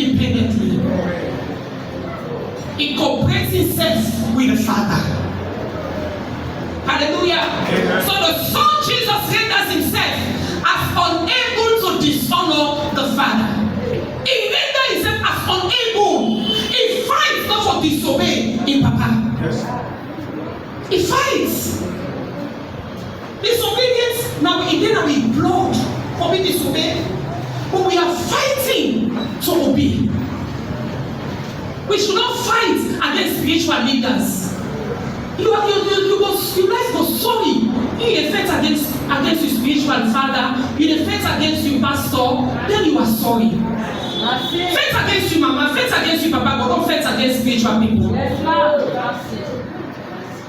independently. He cooperates himself with the Father. Hallelujah. Amen. So the Son Jesus renders himself as unable to dishonor the Father. He renders himself as unable. He fights not for disobey in Papa. Yes. He fights. Disobedience, now we again we blood for we disobey, but we are fighting to obey. We should not fight against spiritual leaders. You guys go sorry. You fight against your spiritual father, you fight against your pastor, then you are sorry. Fight against your mama, fight against your papa, but don't fight against spiritual people.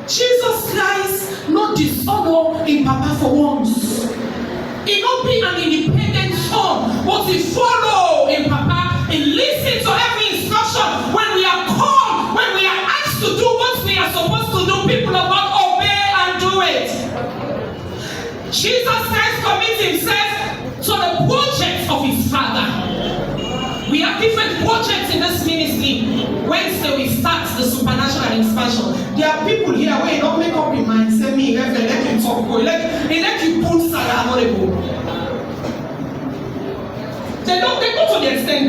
Jesus Christ not dishonor in Papa for once. He not be an independent son, but he follow in Papa. He listen to every instruction. When we are called, when we are asked to do what we are supposed to do, people of God obey and do it. Jesus Christ commits himself to the project of his Father. We have different projects in this ministry. Wednesday we start the supernatural expansion. There are people here where you don't make up your mind, say me, let you talk, let you put Sarah honorable. They go to the extent,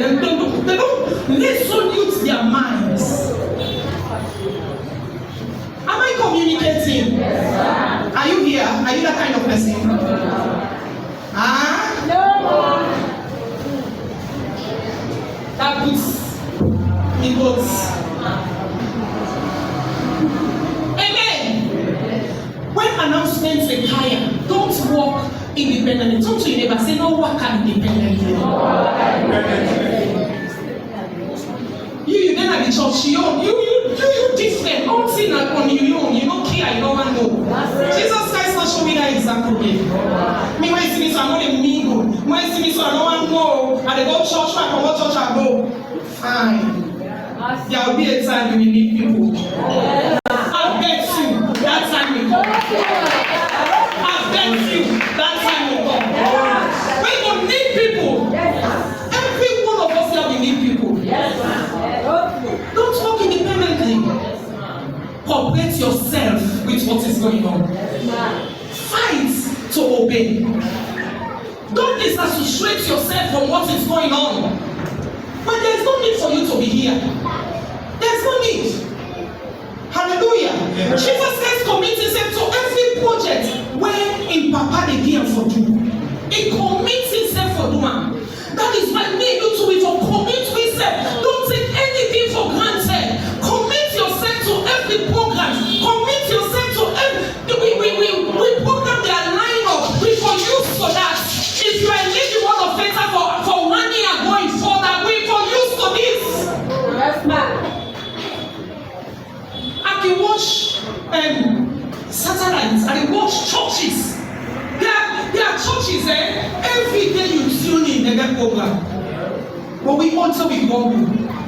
they don't listen use their minds. Am I communicating? Yes, are you here? Are you that kind of person? No. That puts me goes. Amen. When announcements are higher, don't walk independently. Talk to your neighbor. Say no walk independently. You then at the church, you different. Don't see that on you own. You don't care. You don't want to know. Jesus Christ not show me that example again. Me when see me so I know them mingle. When see me so I don't want to know. And they go church, I come to church, I go. Fine. There will be a time when you need people. I'll bet you that time will come. I'll bet you that time will come. When you need people, every one of us here we need people. Don't talk independently. Cooperate yourself with what is going on. Fight to obey. Don't disassociate yourself from what is going on. But there's no need for you to be here. There's no need. Hallelujah. Yeah. Jesus Christ commits himself to every project where in Papa they give for do. He commits himself for doing. That is why me you to even commit yourself. Don't take anything for granted. Commit yourself to every program. Commit yourself to every we program their lineup. We for use for that. If you are in the word of faith for 1 year going further, we for use to this. Yes, ma'am. I can watch Saturdays. I can watch churches. There are churches every day you tune in the program. But we also we go do.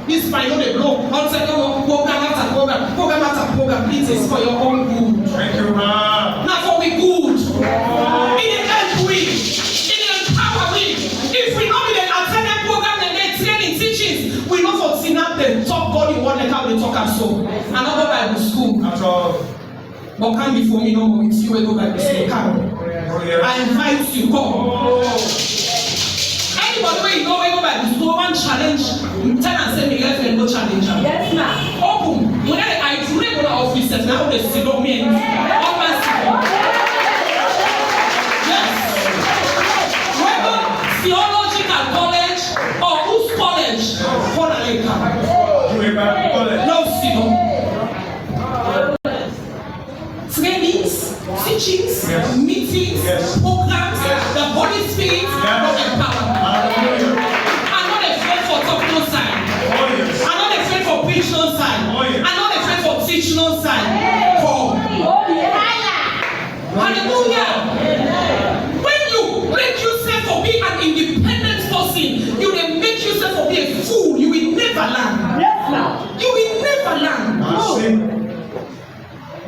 This fine on the block. Also program after program. Please it's for your own good. Thank you, ma'am. Not for we good. In the end we. In the empower we. If we know the attendant program and they training teachings, we know for Sinap the talk God in one like how they talk and so. Another Bible school. That's all. But come before me no more with you go Bible school. Come. I invite you, come. Anybody where you know where go Bible school, one challenge, tell and say me let them go challenge. Yes, ma'am. Open. When I today go to office, now they see no me. Yes. Whether theological college or whose college? No, see trainings, teachings, yes. Meetings, yes. Programs, yes. The Holy Spirit, yes. Not empowerment. I'm not afraid for talk no side. Oh, yes. I'm not afraid for preach no side. Oh, yes. I'm not afraid for teach no side. Hey. Come. Oh, yes. Hallelujah. Yes. When you make yourself to be an independent person, you will make yourself to be a fool. You will never learn. Yes, now. You will never learn. No.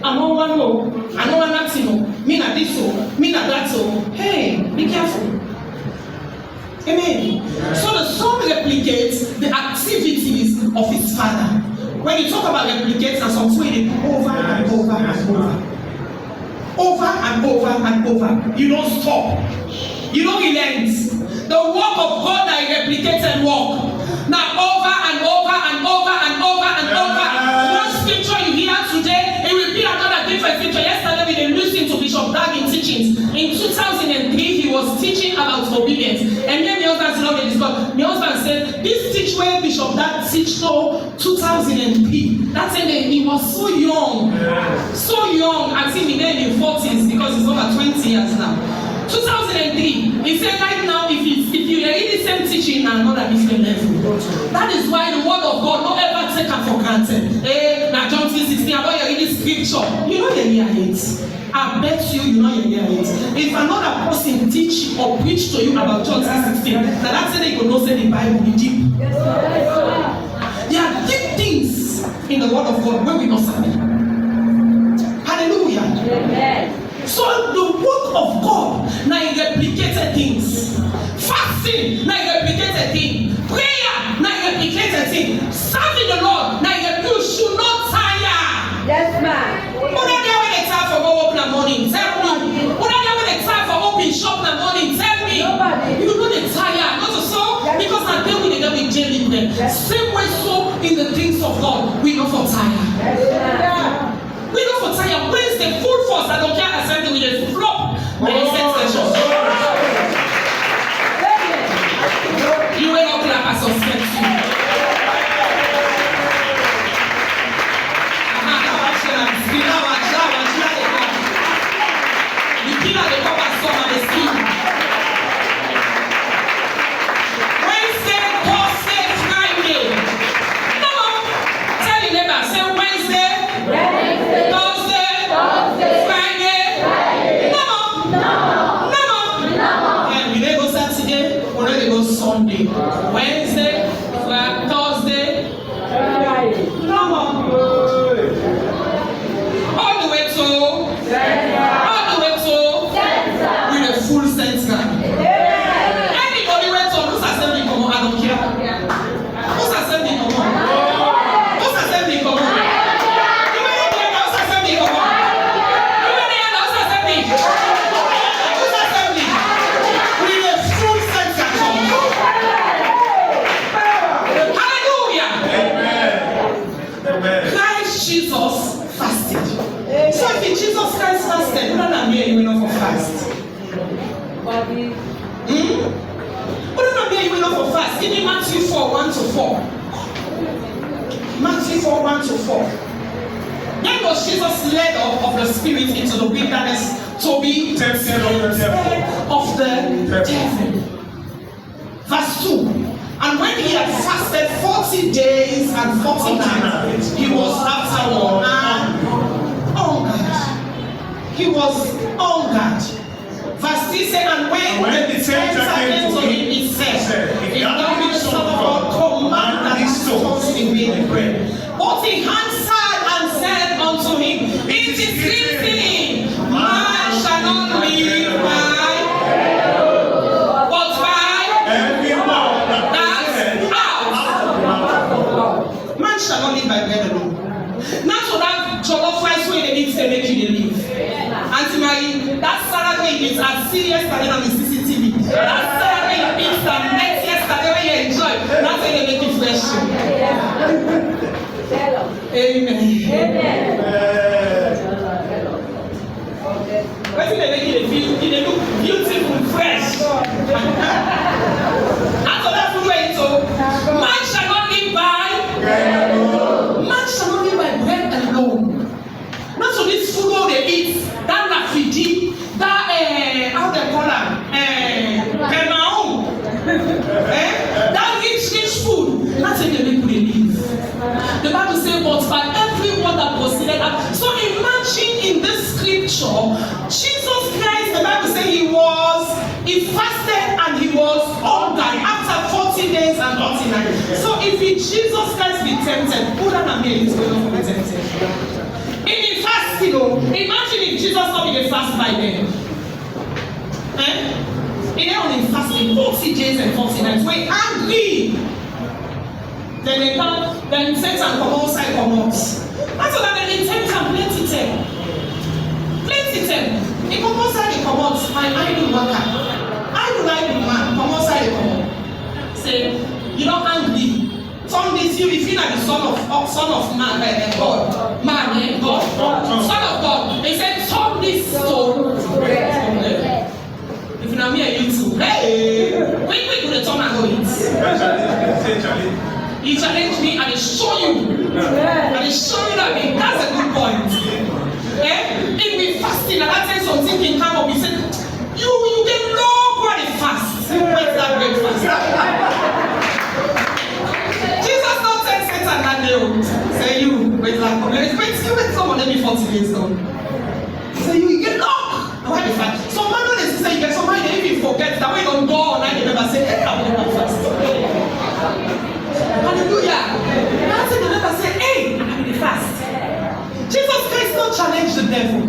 I don't want to know. I don't want to know. Me not this so. Me not that so. Hey, be careful. Amen. So the Son replicates the activity When you talk about replicates and some way over and over and over. Over and over and over. You don't stop. You don't relent. The work of God that replicated work. Now over and over and over and over and over. One scripture you hear today, it will be another different scripture. Yesterday we did listen to Bishop Dagging teachings. In 2003, he was teaching about obedience. And then my husband said, my husband said, this teach where Bishop Dag teach so 2003. That's when he was so young. So young. I think he's in 40s because he's over 20 years now. 2003, he said right now, if you read the same teaching now, not at different level. That is why the word of God don't ever take it for granted. Now John 3:16, about you read the scripture, you know you hear it. I bet you know you hear it. If another person teach or preach to you about John 3:16, now that's when they could not say the Bible is deep. There are deep things in the word of God when we don't sabi. Hallelujah. Amen. So the work of God now replicated things. Fasting now replicated things. Prayer now replicated things. Serving the Lord now you should not tire. Yes, ma'am. Who don't get when it's time for go open the morning? Tell me. Who don't get when it's time for open shop the morning? Tell me. Nobody. You know they tire. Not so because I deal with the daily bread. Same way so in the things of God we don't for tire. Yes, we don't for tire. Wednesday full force. I don't care. Assembly with a flop. My session. You will not clap as suspect you. Wednesday, Thursday, Friday. No. Tell your neighbor. Say Wednesday, Thursday, Friday. No. And we may go Saturday, or we go Sunday. Wednesday, Thursday, Friday. No. All the way to with a full sense now. Anybody went on who's assembly come on, I don't care. Who's assembly come on? Who's assembly come on? You may not hear who's assembly come on. You may not hear who's assembly. Who's assembly? With a full sense at home. Hallelujah. Amen. Christ Jesus fasted. So if Jesus Christ fasted, what am I here? You will not for fast. What am I here? You will not for fast. Give me Matthew 4:1-4. Matthew 4:1-4. Then was Jesus led of the Spirit into the wilderness to be tempted of the devil. Verse 2. And when he had fasted 40 days and 40 nights, he was afterward and hungered. He was hungered. Verse 3 said, and when the tempter came to him, he said, if thou be the Son of God, command that these stones be made bread. But he answered and said unto him, it is written, man shall not live by but by every word that out. Man shall not live by bread alone. Not so that jollof rice wey dey eat dey make you dey live. Auntie Marie, that salad wey you eat as serious yesterday on the CCTV. That salad wey you eat the next yesterday wey you enjoy. That's when dey make you fresh. Amen. Wetin dey make you dey feel? You dey look beautiful, fresh. That's all that food wey you eat. Man shall not live by bread alone. Man shall not live by bread alone. Not so this food all they eat, that rafidi, that how they call it, that rich food. That's how they make they live. The Bible says, but by every word that proceeded out. So imagine in this scripture, Jesus Christ, the Bible says he fasted and he was hungered after 40 days and 40 nights. So if Jesus Christ be tempted, who than me is going to be tempted? In fasting, imagine if Jesus not be the fast by then. He only fasting 40 days and 40 nights. We're angry. Then they come, then Satan come outside, come out. That's what they intend and plenty them. Plenty them. They come outside, they come out. My idol worker. Idol man, come outside, they come out. Say, you don't angry. Some days you feel like the son of man, God. Man, God. Son of God. They said, turn this soul. If you know me and you too. Hey! Quick, with the turn and go eat. He challenged me and he show you. And he show you that that's a good point. Eh? If we fasting and that time something can come up, he said, you get low body fast. What's that great fast? Jesus not said Satan that day. Say you, wait someone let me 40 days now. Say you get low. Why the fast? Some man don't say you get some man they even forget that way don't go on and they never say, hey, I'm never fast. Hallelujah. That's it, they never say, hey, I'm in the fast. Jesus Christ don't challenge the devil.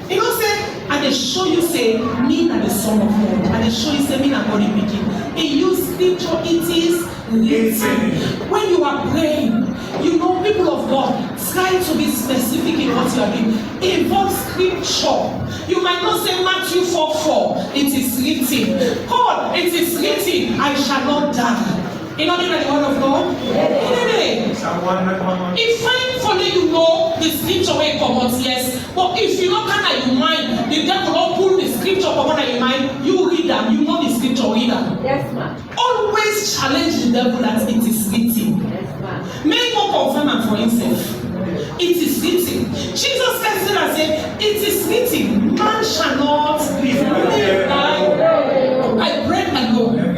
He don't say, and they show you say, me and the Son of God. And they show you say, me and God in begin. He use scripture, it is written. When you are praying, you know, people of God, try to be specific in what you are doing. Involve scripture. You might not say Matthew 4:4. It is written. God, it is written, I shall not die. You know the word of God? If fine for you know the scripture where it comes, yes. But if you don't kind of your mind, the devil will pull the scripture from under your mind, you read them, you know the scripture, read them. Yes, ma'am. Always challenge the devil that it is written. Yes, ma'am. May God confirm and for himself. It is written. Jesus Christ said, it is written, man shall not live by bread alone.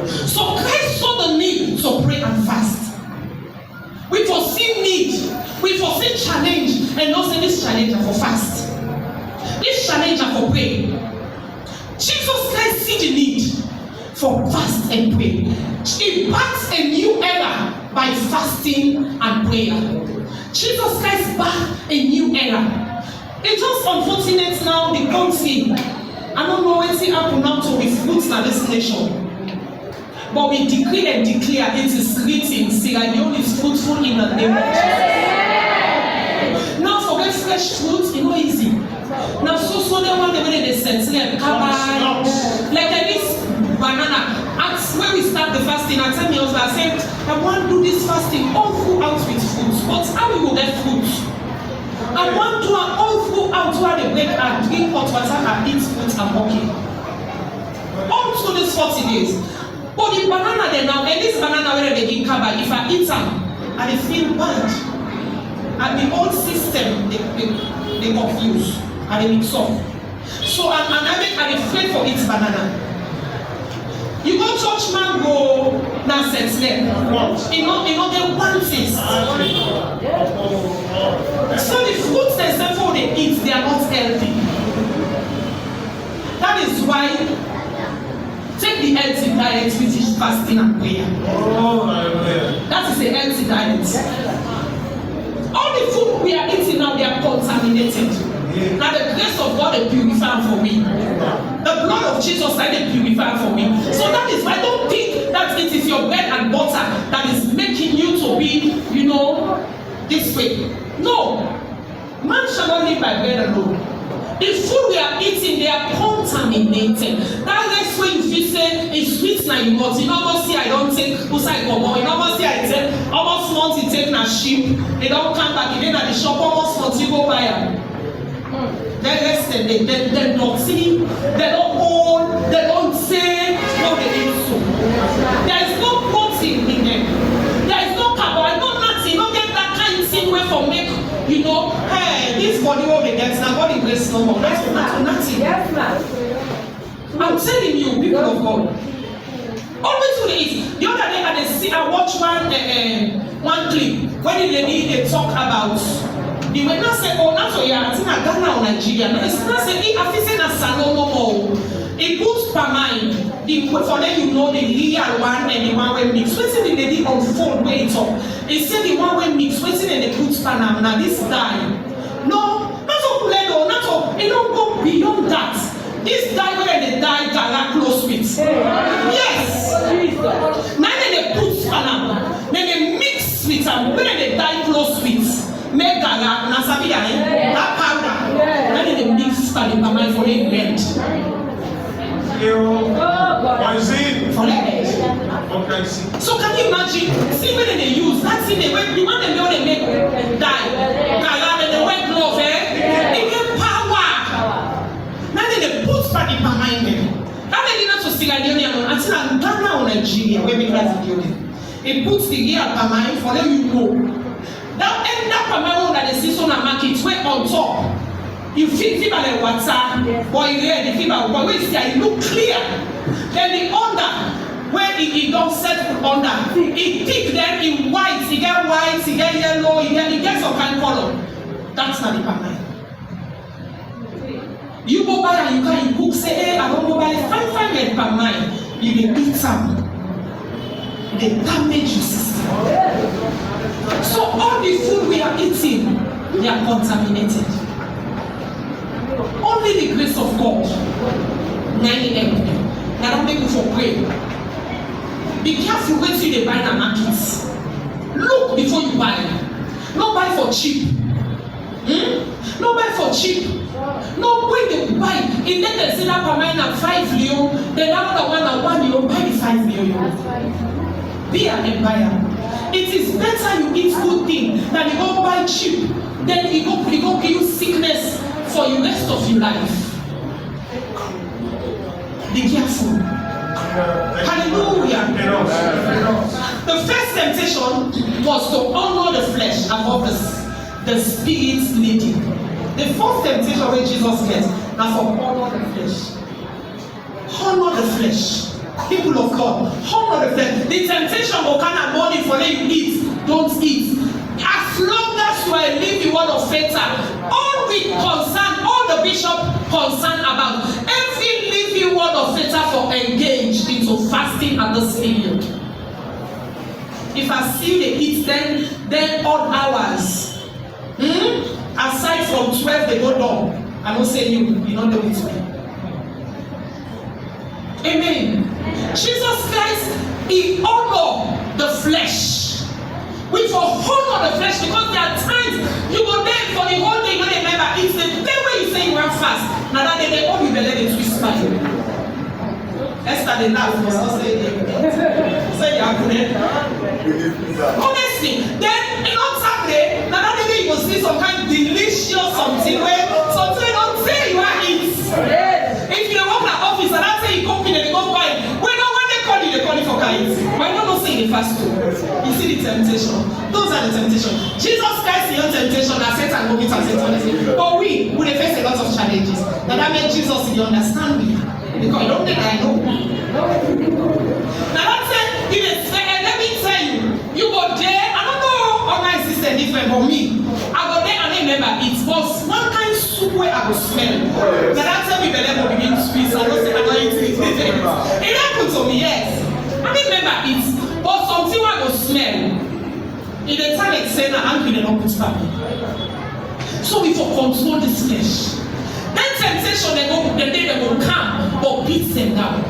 So Christ saw the need to pray and fast. We foresee need, we foresee challenge, and not say this challenge are for fast. This challenge are for pray. Jesus Christ see the need for fast and pray. He backs a new era by fasting and prayer. Jesus Christ back a new era. It's just unfortunate now the country. I don't know what's happening now to the fruits in this nation. But we decree and declare it is written, Sierra Leone is fruitful in the name of Jesus. Now forget fresh fruit, it's not easy. Now so they want the way they set like this banana. Ask when we start the fasting, I tell me also I said, I want to do this fasting all throughout with fruits. But how we will get fruit? I want to all throughout where they break and drink hot water and eat fruit and walking. All through these 40 days. But the banana they now, and this banana where they give cover, if I eat them, and they feel bad. And the whole system, they confuse, and they mix up. So, and I afraid for each banana. You go church man go, now sense them. You know, they want this. So the fruits themselves when they eat, they are not healthy. That is why take the healthy diet, which is fasting and prayer. That is a healthy diet. All the food we are eating now, they are contaminated. Now the grace of God is purified for me. The blood of Jesus is purified for me. So that is why I don't think that it is your bread and butter that is making you to be, you know, this way. No. Man shall not live by bread alone. The food we are eating, they are contaminated. That next way you feel say it's sweet now you got. You know, see I don't take usai komo. You know, see I take almost months you take na sheep. They don't come back again at the shop almost months you go buy them. They listen, they don't see, they don't hold, they don't say what they need to. There is no protein in them. There is no carbohydrate, no nothing. No get that kind of thing where for make, you know, hey, this body what they get, now body grace no more. That's nothing. Yes, ma'am. I'm telling you, people of God. Always to eat. The other day I watched one clip when the lady they talk about. The way now say, oh, now so yeah, I think I Ghana or Nigeria. No, it's not say I feel say na salon no more. It puts per mind. For them you know the real one and the one way mix. Waiting the lady unfold where it up. They say the one way mix. Waiting and they put per now this dye. No, not so Kuledo, not so. It don't go beyond that. This dye where they dye Gala close with. Yes. Now they put per now. with them. When they die close with, make gaga, nasabida, that powder. When they mix palipamine for a blend. So can you imagine? See when they use that thing, they make, you want them to make die. Gaga, they wear glove, They get power. Now they put palipamine in. How they did not to Sierra Leone until Ghana or Nigeria, where we have the it puts the gear palipamine for them you know. That end up palipamine that the season and market where on top. You feel by the water, or you hear the fever, but when you look clear, then the under, where it don't set under, it thick then in white, you get white, you get yellow, you get some kind of color. That's not the palipamine. You go buy and you can cook, say, hey, I don't go buy fine like palipamine. You will eat some. They damage your system. So all the food we are eating, they are contaminated. Only the grace of God. 9 a.m. That don't make you for pray. Be careful when you buy the markets. Look before you buy. Not buy for cheap. Not buy for cheap. No, when they buy, if they say that palipamine at 5 million, then another one at 1 million, buy the 5 million. Be an buyer. It is better you eat good thing than you go buy cheap. Then it go give you sickness for the rest of your life. Be careful. Hallelujah. The first temptation was to honor the flesh above the spirit leading. The first temptation where Jesus gets now for honor the flesh. Honor the flesh. People of God, honor the flesh. The temptation will kind of money for them you eat, don't eat. As long as you are living word of faith, all we concern, all the bishop concerned about, every living word of faith for engage into fasting at this period. If I see they eat then odd hours. Aside from 12 they go down. I don't say you don't do it to me. Amen. Jesus Christ, he honored the flesh. We for honor the flesh because there are times you go there for the whole day when they remember it's the day when you say you run fast. Now that they all you believe in twist by you. Esther they laugh was not saying say you are good. Honestly, then on Saturday, now that day you will see some kind of delicious something where something don't say you are eat. If you work at office and I say you come in and they go buy, when they call you for guys. Why not say the fast too? You see the temptation. Those are the temptation. Jesus Christ is your temptation that Satan will be tempted. But we face a lot of challenges. That made Jesus to understand me. Because I don't think I know. Now that's it. Let me tell you, you go there. I don't know how my sister different from me. I go there and I remember it was one kind of soup where I go smell. Now that's how we will begin to squeeze. I don't say I'm not eating it. It happened to me, yes. I remember it, but something I go smell. In the time it's saying I'm going to not put family. So we for control this flesh. That temptation the day they will come, but beat them down.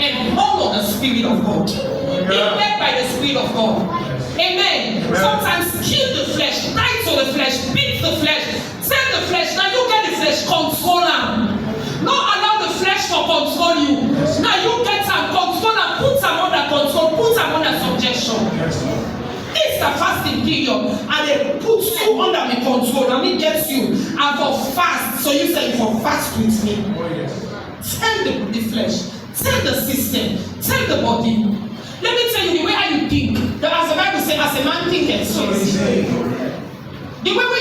And honor the Spirit of God. Be led by the Spirit of God. Amen. Sometimes kill the flesh, die to the flesh, beat the flesh, send the flesh. Now you get the flesh, control them. Not allow the flesh to control you. Now you get some control and put them under control, put them under subjection. It's the fasting period, and they put you under my control, and it gets you. I for fast, so you say for fast with me. Tell the flesh, tell the system, tell the body. Let me tell you the way how you think. That as the Bible says, as a man thinketh, so is he. The way when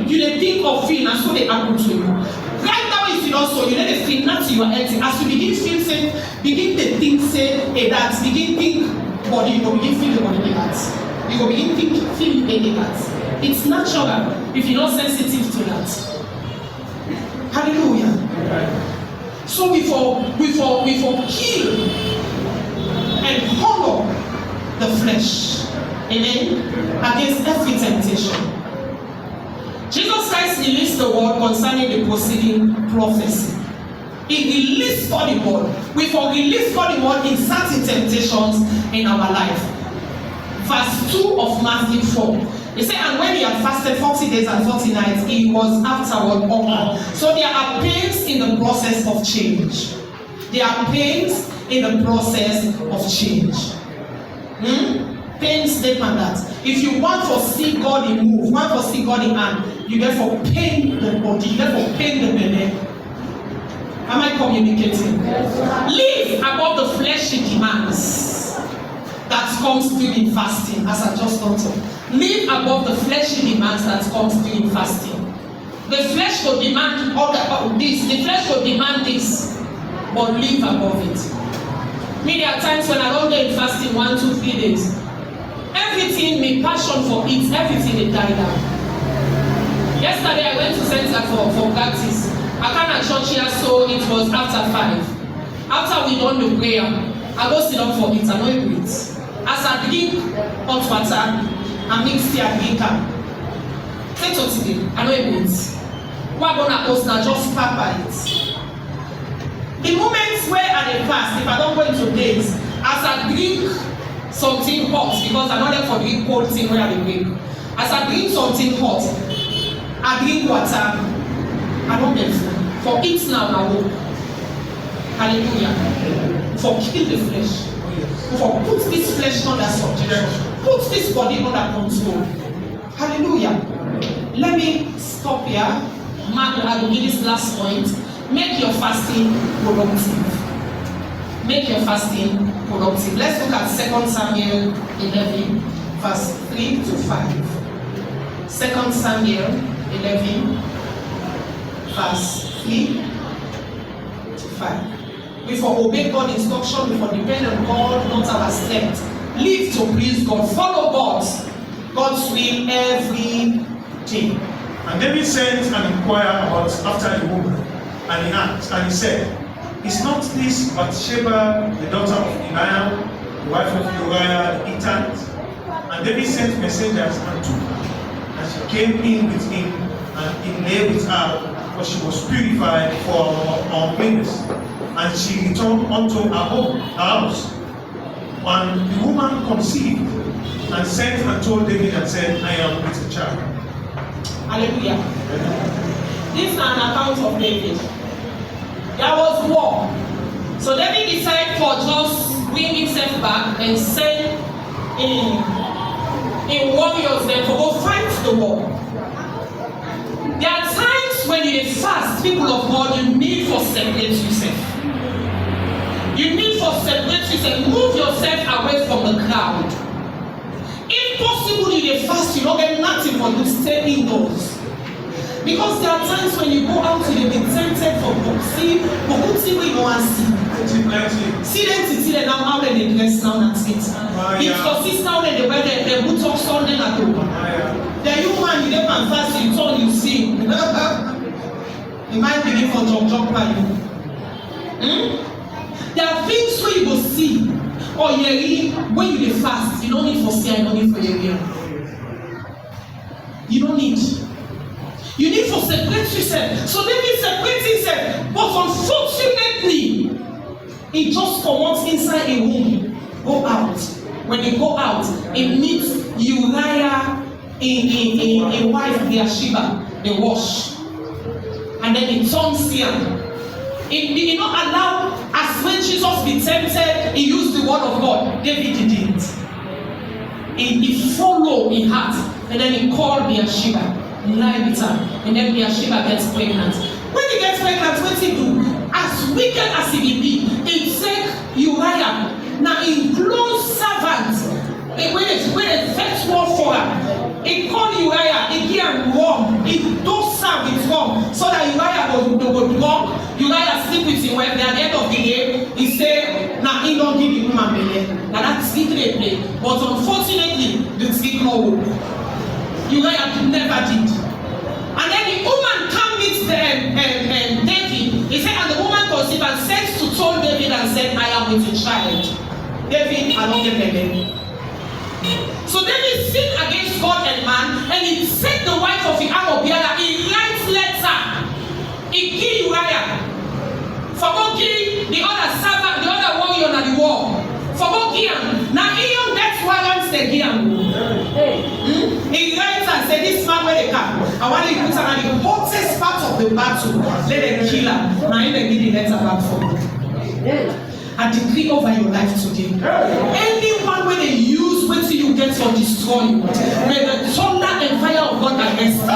you think of feel, and so they happen to you. Right now, if you don't so, you let the feel not to your head. As you begin feel say, begin to think say, hey, that begin think body, you will begin feel the body like that. You will begin feel like that. It's natural if you're not sensitive to that. Hallelujah. So we for kill and honor the flesh. Amen. Against every temptation. Jesus Christ released the word concerning the preceding prophecy. He released for the word. We for release for the word in certain temptations in our life. verse 2 of Matthew 4. He said, and when he had fasted 40 days and 40 nights, he was afterward hungry. So there are pains in the process of change. There are pains in the process of change. Pains depend that. If you want to see God in move, want to see God in hand, you therefore pain the body, you therefore pain the belly. Am I communicating? Live above the fleshy demands that comes during fasting, as I just thought of. Live above the fleshy demands that comes during fasting. The flesh will demand all this, the flesh will demand this, but live above it. Me, there are times when I don't get fasting 1, 2, 3 days. Everything, my passion for it, everything they die down. Yesterday I went to center for practice. I came at church here, so it was after 5. After we done the prayer, I go sit down for it, I know it. As I drink hot water, I mix tea and drink am. Say to today, I know it. What gonna post now, just pepper it. The moments where I dey fast, if I don't go into days, as I drink something hot, because I don't like for drink cold thing where I dey drink. As I drink something hot, I drink water. I don't get food. For it now, I will. Hallelujah. For kill the flesh. For put this flesh under subjection. Put this body under control. Hallelujah. Let me stop here. Mark, I will give this last point. Make your fasting productive. Make your fasting productive. Let's look at 2 Samuel 11, verse 3 to 5. 2 Samuel 11, verse 3 to 5. We for obey God's instruction, we for depend on God, not our strength. Live to please God. Follow God's will every day. And David sent and inquired after the woman, and he asked, and he said, is not this Bathsheba, the daughter of Eliam, the wife of Uriah the Hittite? And David sent messengers and took her, and she came in with him, and he lay with her, for she was purified for her uncleanness. And she returned unto her house. And the woman conceived, and sent and told David and said, I am with a child. Hallelujah. This is an account of David. There was war. So David decided for just bring himself back and send in warriors then to go fight the war. There are times when you fast, people of God, you need for separate yourself. You need for separate yourself. Move yourself away from the crowd. If possible, you fast, you don't get nothing for you stay indoors. Because there are times when you go out, you be tempted for boxing, but who see where you want to see? See them now, how they dress now, that's it. It's for sister now, they wear the boots of Sunday at home. The human, you get and fast, you turn, you see. You might begin for jump by you. There are things where you go see, or when you fast, you don't need for see, I don't need for your. You don't need. You need to separate yourself. So David separates himself. But unfortunately, he just comes inside a room. Go out. When they go out, it meets Uriah a wife Bathsheba. They wash. And then it turns here. It did not allow, as when Jesus be tempted, he used the word of God. David didn't. He followed in heart. And then he called Bathsheba. Lie with her, and then Bathsheba gets pregnant. When he gets pregnant, what he do? As wicked as he be, he take Uriah. Now in close servants, when they fetch war for her, he called Uriah, he give him warm, he don't serve with warm, so that Uriah go walk. Uriah sleep with him. When at the end of the day, he say, now he don't give the woman belly. Now that's secret play. But unfortunately, the sleep no work. Uriah never did. And then the woman came with David. He said, and the woman conceived and sent to told David and said, I am with a child. David, I don't get baby. So David sinned against God and man, and he set the wife of the Amobiala. He writes letter. He killed Uriah. For go kill the other servant, the other warrior at the war. For go kill him. Now he don't get warrants again. He writes and said, this man where they come, and when he puts on the hottest part of the battle, let them kill her. Now they give the letter back for you. I decree over your life today. Anyone when they use what you get for destroy you, may the thunder and fire of God arrest you.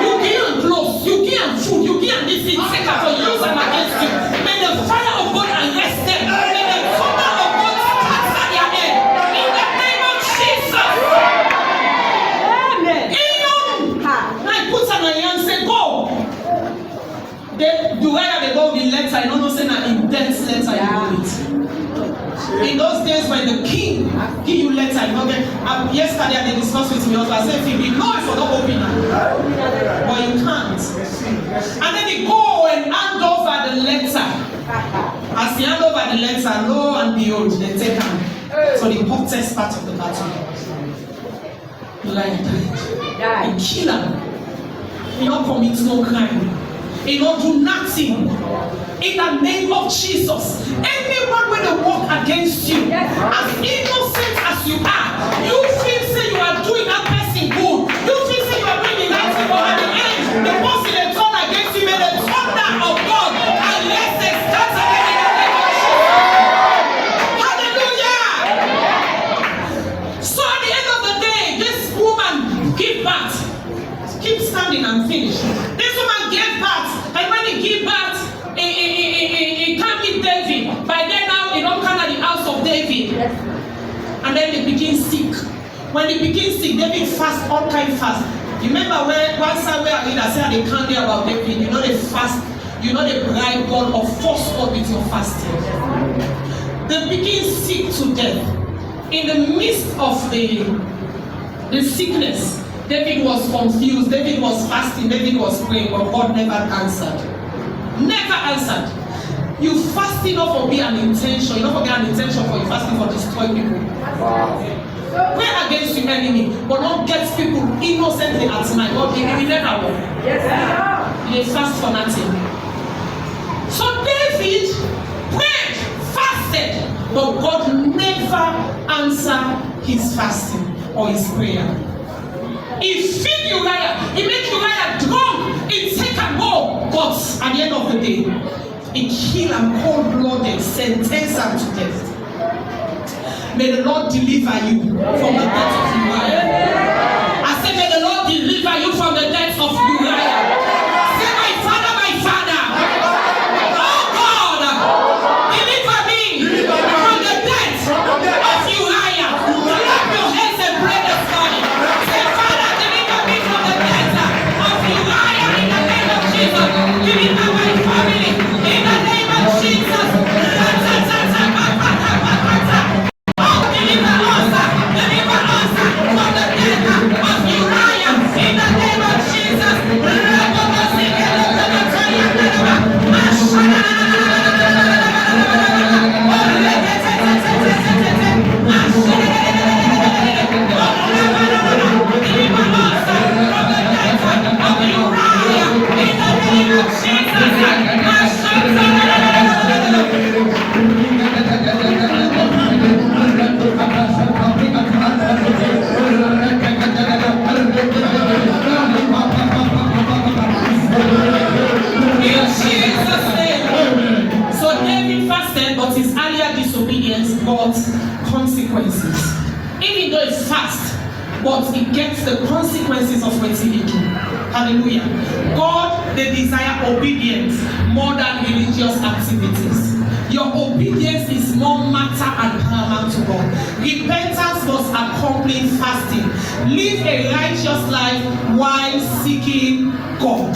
You give clothes, you give food, you give this thing, take her for use them against you. May the fire of God arrest them. May the thunder of God scatter their head. In the name of Jesus. Amen. I put on my hand and say, go. The way they go with the letter, I don't know, say an intense letter you got it. In those days when the king give you letter, you know, yesterday they discussed with me also, I said, if you know if you don't open it, but you can't. And then they go and hand over the letter. As they hand over the letter, lo and behold, they take him. So the hottest part of the battle. Like that. They kill him. He don't commit no crime. He don't do nothing. In the name of Jesus. Anyone when they walk against you, as innocent as you are, you feel say you are doing that person good. You feel say you are doing the right thing, but at the end, the person they turn against you, may the thunder of God unless they scatter them in the name of Jesus. Hallelujah. So at the end of the day, this woman give birth. Keep standing and finish. This woman gave birth, and when he gave birth, he can't meet David. By then now, he don't come at the house of David. And then they begin sick. When they begin sick, David fast, all kind fast. You remember where one time where I said they can't hear about David, you know they fast, you know they bribe God or force God with your fasting. They begin sick to death. In the midst of the sickness, David was confused, David was fasting, David was praying, but God never answered. Never answered. You fasting not for be an intention, you not for be an intention for you fasting for destroy people. Pray against your enemy, but not get people innocently at my God. He will never work. They fast for nothing. So David prayed, fasted, but God never answered his fasting or his prayer. He feed Uriah, he make Uriah drunk, he take and go. But at the end of the day, he kill and cold-blooded, sentence him to death. May the Lord deliver you from the death of Uriah. I say, may the Lord deliver you from the death of Uriah. Say, my father, oh God, deliver me from the death of Uriah. Clap your hands and pray this morning. Say, Father, deliver me from the death of Uriah in the name of Jesus. Deliver my family in the name of Jesus. Consequences. Even though it's fast, but it gets the consequences of what he do. Hallelujah. God, they desire obedience more than religious activities. Your obedience is more matter and paramount to God. Repentance must accompany fasting. Live a righteous life while seeking God.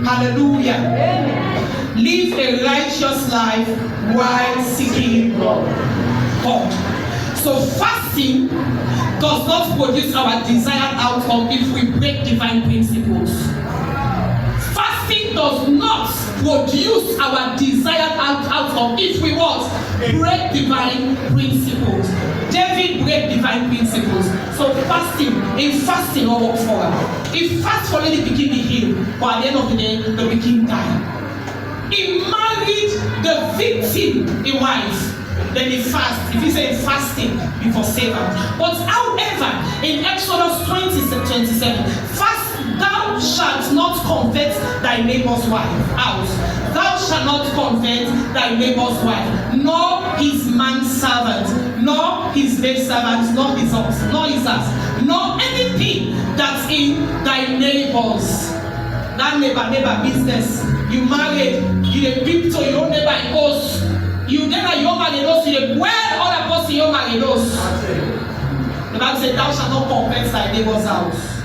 Hallelujah. Amen. Live a righteous life while seeking God. So fasting does not produce our desired outcome if we break divine principles. Fasting does not produce our desired outcome if we what? Break divine principles. David break divine principles. So in fasting will work for her. If fast for lady begin to heal, but at the end of the day, the begin die. He married the victim, a wife. then he fast. If he say fasting before servant. But however, in Exodus 20:27, fast, thou shalt not covet thy neighbor's wife out. Thou shalt not covet thy neighbor's wife, nor his manservant, nor his maidservant, nor his ox, nor his ass, nor anything that's in thy neighbor's. That neighbor business. You married, you dey peep to your neighbor in house. You never your man in house, you dey well other person your man in house. The Bible says, thou shalt not covet thy neighbor's house.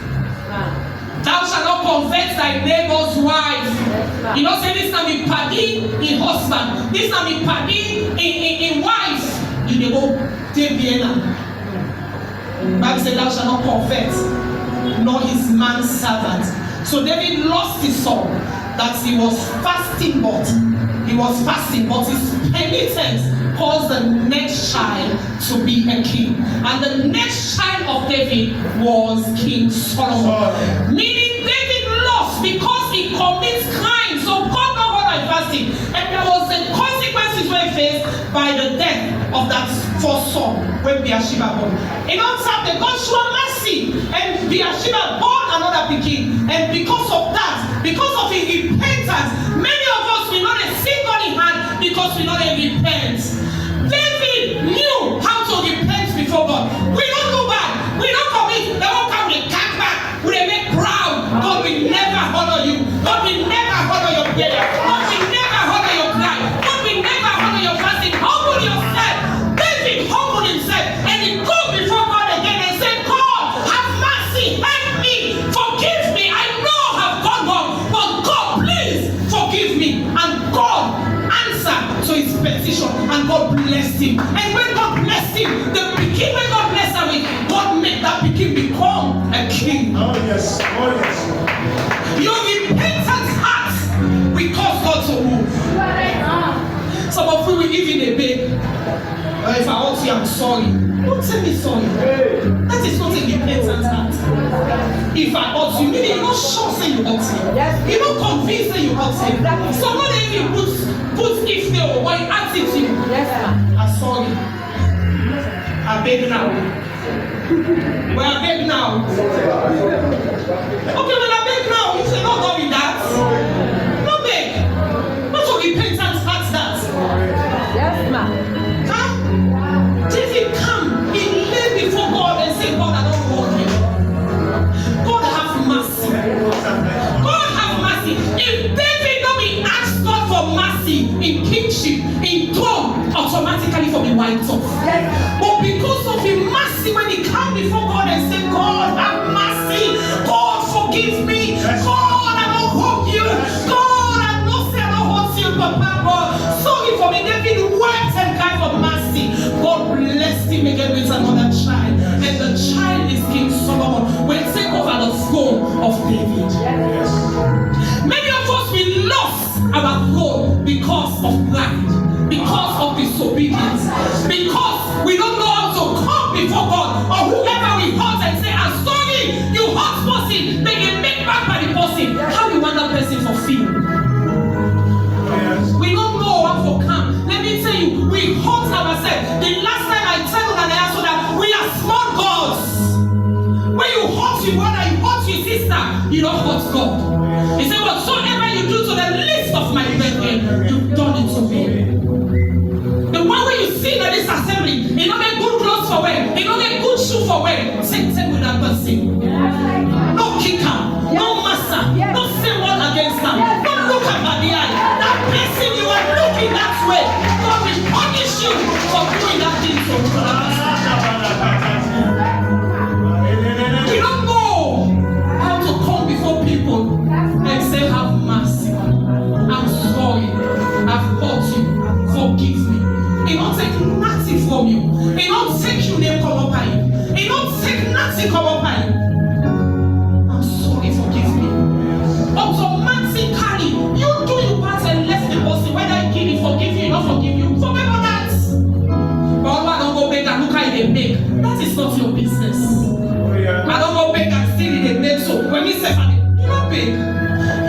Thou shalt not covet thy neighbor's wife. You know, say this can be paddy in husband, this can be paddy in wife. You dey go take Vienna. The Bible says, thou shalt not covet, nor his manservant. So David lost his son, that he was fasting, but his penitence caused the next child to be a king. And the next child of David was King Solomon. Meaning David lost because he commits crimes. So God not what I fasting. And there was the consequences were faced by the death of that first son when Bathsheba born. In all time, the God showed mercy, and Bathsheba born another pikin. And because of that, because of his repentance, many of us will not see God in hand because we not repent. David knew how to repent before God. We don't do bad. We don't commit. They won't come with cat back. We make proud. God will never honor you. God will never honor your prayer. God will never honor your cry. God will never honor your fasting. Humble yourself. David humbled himself and he go before God again and said, God, have mercy, help me, forgive me. I know I've gone wrong, but God, please forgive me. And God answered to his petition, and God blessed him. And when God blessed him, the pikin, when God blessed him with, God made that pikin become a king. Oh yes, oh yes. Your repentant heart will cause God to move. Some of you will even a beg. If I ought you, I'm sorry. Don't tell me sorry. That is not a repentant heart. If I ought you, maybe you're not sure say you ought him. You're not convinced that you ought him. Someone even puts if they or an attitude. I'm sorry. I beg now. Well, I beg now. Okay, well, I beg now. You say not go with that. No beg. Not a repentant heart that. Yes, ma'am. David come, he lay before God and said, God, I don't want you. God have mercy. God have mercy. If David don't be asked God for mercy in kingship, in throne, automatically for be wiped off. But because of his mercy, when he come before God and said, God have mercy, God forgive me, God I don't hope you, God I know say I don't want you, Papa, God sorry for me. David wept and cried for mercy. God blessed him again with another child, and the child is King Solomon. Will take over the throne of David. Many of us we lost our throne because of pride, because of disobedience, because we don't know how to come before God or whoever we hurt and say, I'm sorry, you hurt person, then you make back by the person. How you want that person to feel? We don't know how to come. Let me tell you, we hurt ourselves. The last time I tell you that we are small gods. When you hurt your brother, you hurt your sister, you don't hurt God. He said, whatsoever you do to the least of my brethren, you've done it to me. The one way you see that this assembly, you don't get good clothes for wear, you don't get good shoe for wear, same with that person. No kicker, no master, no say one against them. Don't look at the eye. That person you are looking that way, God will punish you for doing that thing to you. We don't know how to come before people and say, have mercy. I'm sorry. I've hurt you. Forgive me. It don't take nothing from you. It don't take your name come up high. It don't take nothing come up high. I'm sorry, forgive me. Automatically, you do your part and left the person, whether you give it, forgive you, not forgive you. Forget about that. But I don't go beg and look how they make. That is not your business. I don't go beg and steal it, they make so. When we say, you don't beg.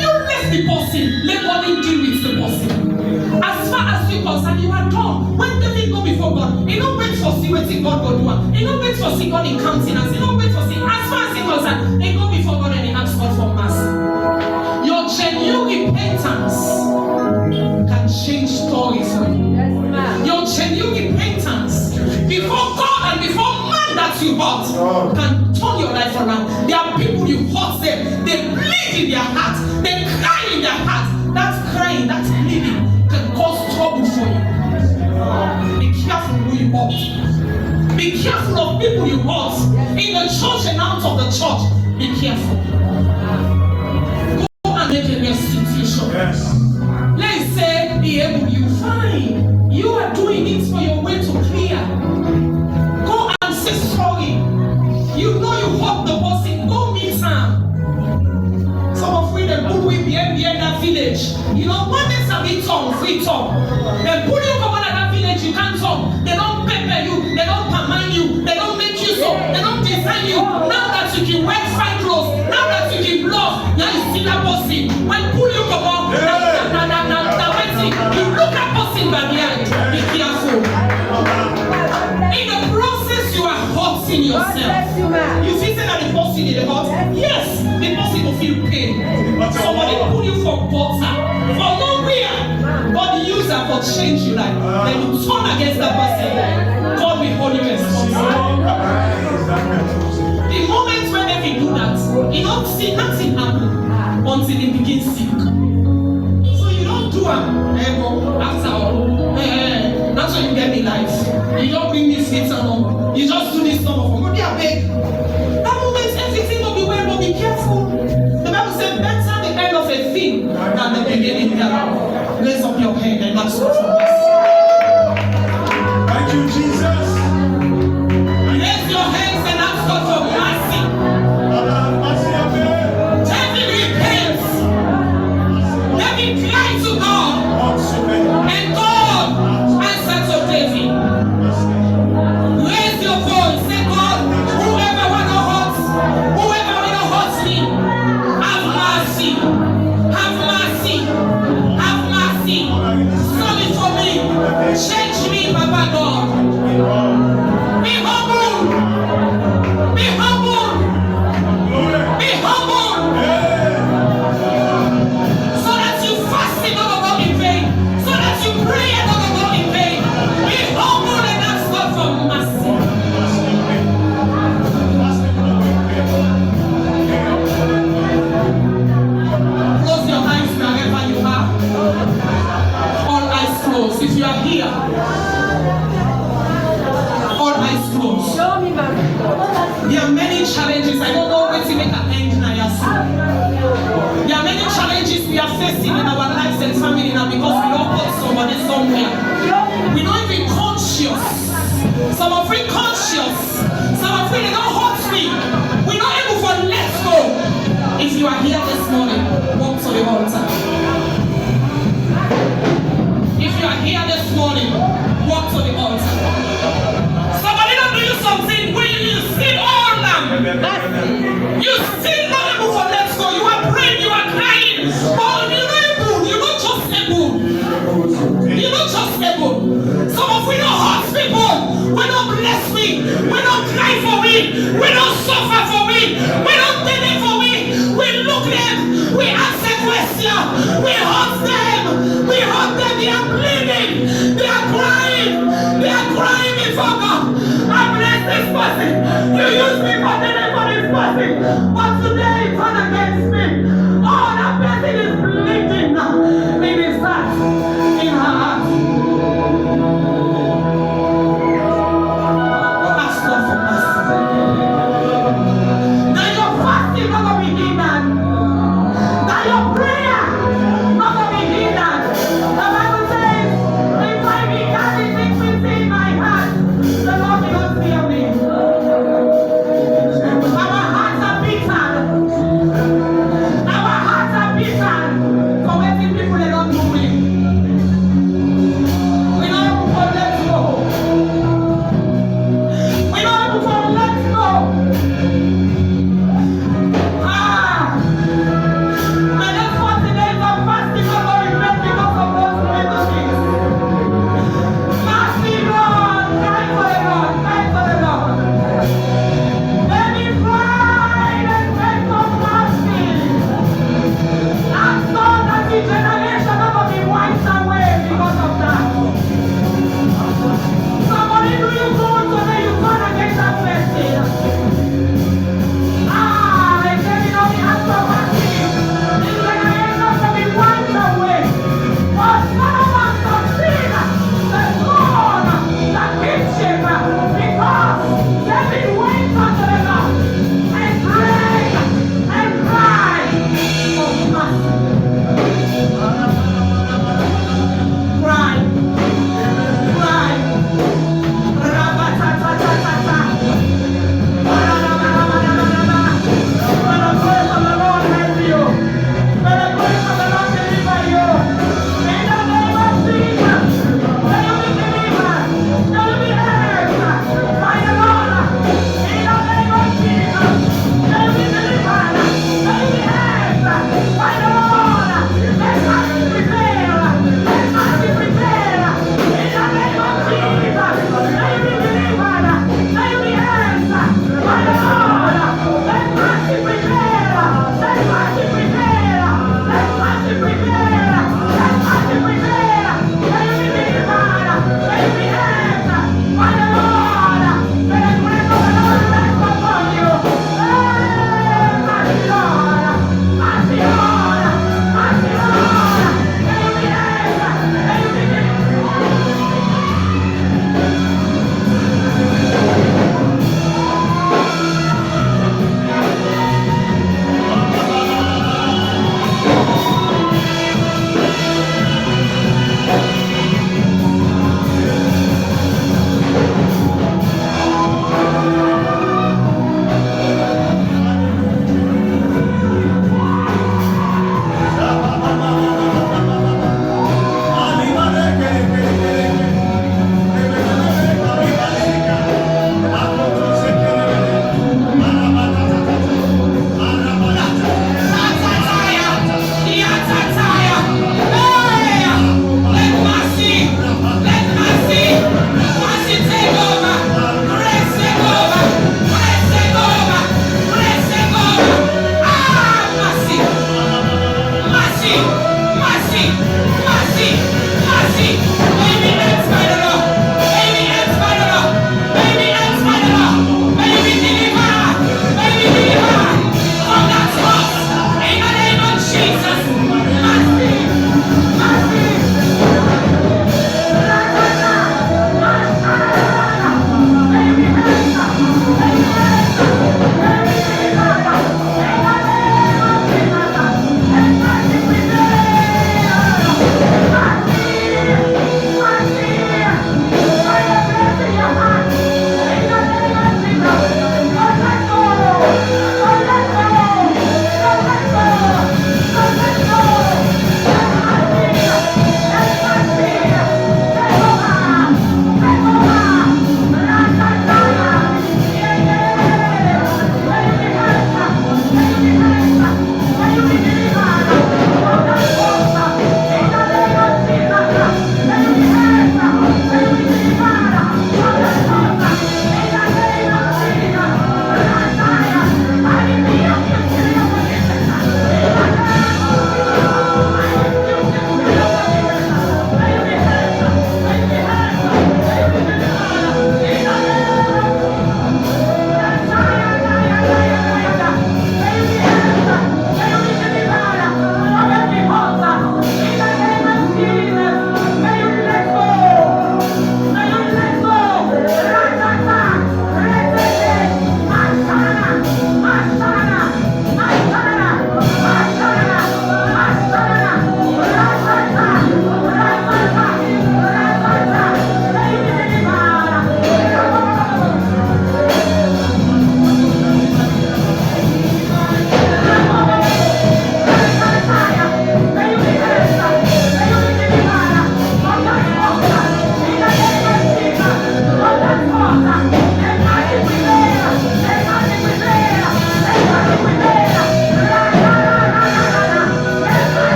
You left the person, let God deal with the person. As far as you concerned, you are done. When David go before God go do it. He don't wait for see God in countenance. He don't wait for see. As far as he concerned, he go before God and he asks God for mercy. Your genuine repentance can change story for you. Your genuine repentance before God and before man that you hurt can turn your life around. There are people you hurt them. They bleed in their heart. They cry in their heart. That crying, that bleeding can cause trouble for you. Be careful who you hurt. Be careful of people you hurt. In the church and out of the church, be careful. Go and make a restitution. Yes. Let's say, be able, you fine. You are doing it for your way to clear. Go and say sorry. You know you hurt the person. Go meet her. Some of them put we behind that village. You know, one is a bit free talk. They put you come out of that village, you can't talk. They don't pepper you, they don't permine you, they don't make you so, they don't design you. Now that you can wear fine clothes, now that you can bluff, now you see that person. When pull you come out, you look at person by behind. Be careful. In the process, you are hurting yourself. You feel that the person in the hurt? Yes, the person will feel pain. Somebody put you for butter, for nowhere. God use that for change you life. Then you turn against that person. God will hold you responsible. The moment when they do that, you don't see nothing happen until they begin sick. So you don't do it after all. That's when you get me life. You don't bring me sweets along. You just do this stuff for me. That moment everything will be well, but be careful. The Bible says better the end of a thing than the beginning thereof. Raise up your hand and ask God for mercy. Thank you, Jesus. Raise your hands and ask God for mercy. David repents. David cried to God. And God answered to David. Raise your voice. Say, God, whoever wanna hurt me, have mercy. Have mercy. Have mercy. Sorry for me. Change me, Papa God. Be humble. Be humble. Be humble. So that you fasting don't go in vain. So that you pray don't go in vain. Be humble and ask God for mercy. Close your eyes wherever you are. All eyes closed. If you are here, all eyes closed. Show me my There are many challenges. I don't know where to make an end now. There are many challenges we are facing in our lives and family now because we don't put somebody somewhere. We're not even conscious. Some are free conscious. Some are free they don't hurt me. We're not able to let go. If you are here this morning, walk to the altar. If you are here this morning, walk to the altar. Somebody don't do you something when you still all them. You still not able to let go. You are praying, you are crying. But you're not able. You're not just able. You're not just able. Some of we don't hurt people. We don't bless me. We don't cry for me. We don't suffer for me. We don't take it for me. We look them. We answer questions. We hurt them. We hurt them. They are bleeding. They are crying. They are crying before God. I bless this person. You use me for this person. But